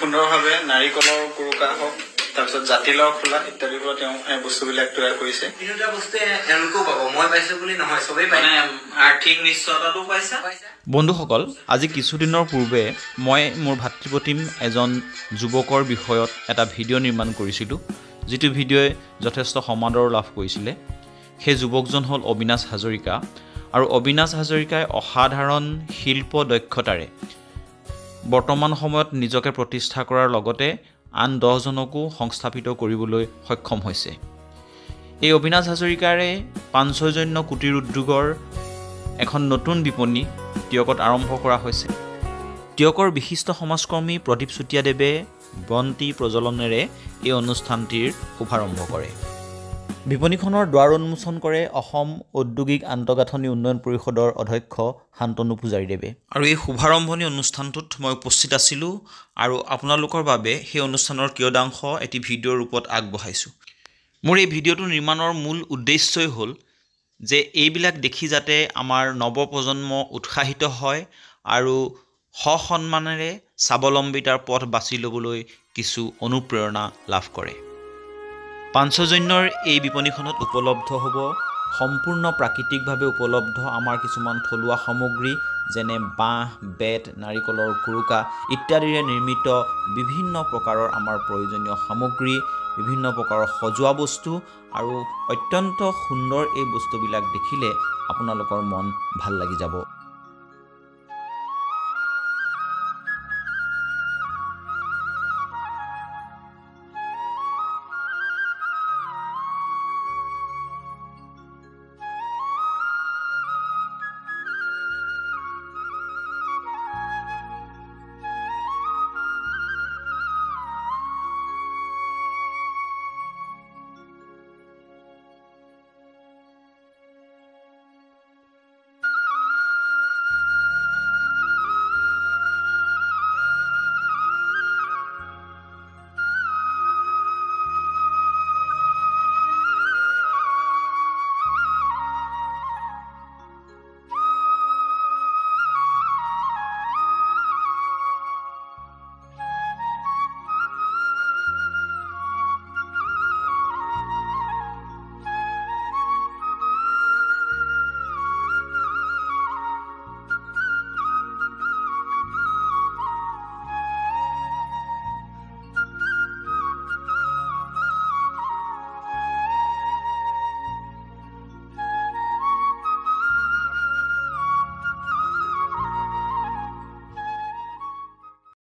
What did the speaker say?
সুন্দৰভাৱে নাৰিকলৰ কুৰুকা হওক তাৰপিছত জাতিলাও খোলা ইত্যাদিৰ পৰা তেওঁ এই বস্তুবিলাক তৈয়াৰ কৰিছে। তিনিটা বস্তু এওঁলোকেও পাব, মই পাইছো বুলি নহয়, চবেই পায়। আৰ্থিক নিশ্চয়তাটো পাইছা। বন্ধুসকল, আজি কিছুদিনৰ পূৰ্বে মই মোৰ ভাতৃপ্ৰতিম এজন যুৱকৰ বিষয়ত এটা ভিডিঅ' নিৰ্মাণ কৰিছিলোঁ, যিটো ভিডিঅ'ই যথেষ্ট সমাদৰ লাভ কৰিছিলে। সেই যুৱকজন হ'ল অবিনাশ হাজৰিকা, আৰু অবিনাশ হাজৰিকাই অসাধাৰণ শিল্প দক্ষতাৰে বৰ্তমান সময়ত নিজকে প্ৰতিষ্ঠা কৰাৰ লগতে আন 10 জনকো সংস্থাপিত কৰিবলৈ সক্ষম হৈছে। এই অবিনাশ হাজৰিকাৰে পাঞ্চজন্য কুটিৰ উদ্যোগৰ এখন নতুন বিপণী টিয়কত আৰম্ভ কৰা হৈছে। টিয়কৰ বিশিষ্ট সমাজকৰ্মী প্ৰদীপ চুতীয়াদেৱে বন্তি প্ৰজ্বলনেৰে এই অনুষ্ঠানটিৰ শুভাৰম্ভ কৰে। বিপণীখনৰ দুৱাৰ উন্মোচন কৰে অসম ঔদ্যোগিক আন্তঃগাঁথনি উন্নয়ন পৰিষদৰ অধ্যক্ষ শান্তনু পূজাৰীদেৱে। আৰু এই শুভাৰম্ভণি অনুষ্ঠানটোত মই উপস্থিত আছিলোঁ, আৰু আপোনালোকৰ বাবে সেই অনুষ্ঠানৰ কিয়দাংশ এটি ভিডিঅ'ৰ ৰূপত আগবঢ়াইছোঁ। মোৰ এই ভিডিঅ'টো নিৰ্মাণৰ মূল উদ্দেশ্যই হ'ল যে এইবিলাক দেখি যাতে আমাৰ নৱপ্ৰজন্ম উৎসাহিত হয় আৰু সসন্মানেৰে স্বাৱলম্বিতাৰ পথ বাছি ল'বলৈ কিছু অনুপ্ৰেৰণা লাভ কৰে। পাঞ্চজন্যৰ এই বিপণীখনত উপলব্ধ হ'ব সম্পূৰ্ণ প্ৰাকৃতিকভাৱে উপলব্ধ আমাৰ কিছুমান থলুৱা সামগ্ৰী, যেনে বাঁহ, বেত, নাৰিকলৰ কুৰুকা ইত্যাদিৰে নিৰ্মিত বিভিন্ন প্ৰকাৰৰ আমাৰ প্ৰয়োজনীয় সামগ্ৰী, বিভিন্ন প্ৰকাৰৰ সজোৱা বস্তু, আৰু অত্যন্ত সুন্দৰ এই বস্তুবিলাক দেখিলে আপোনালোকৰ মন ভাল লাগি যাব।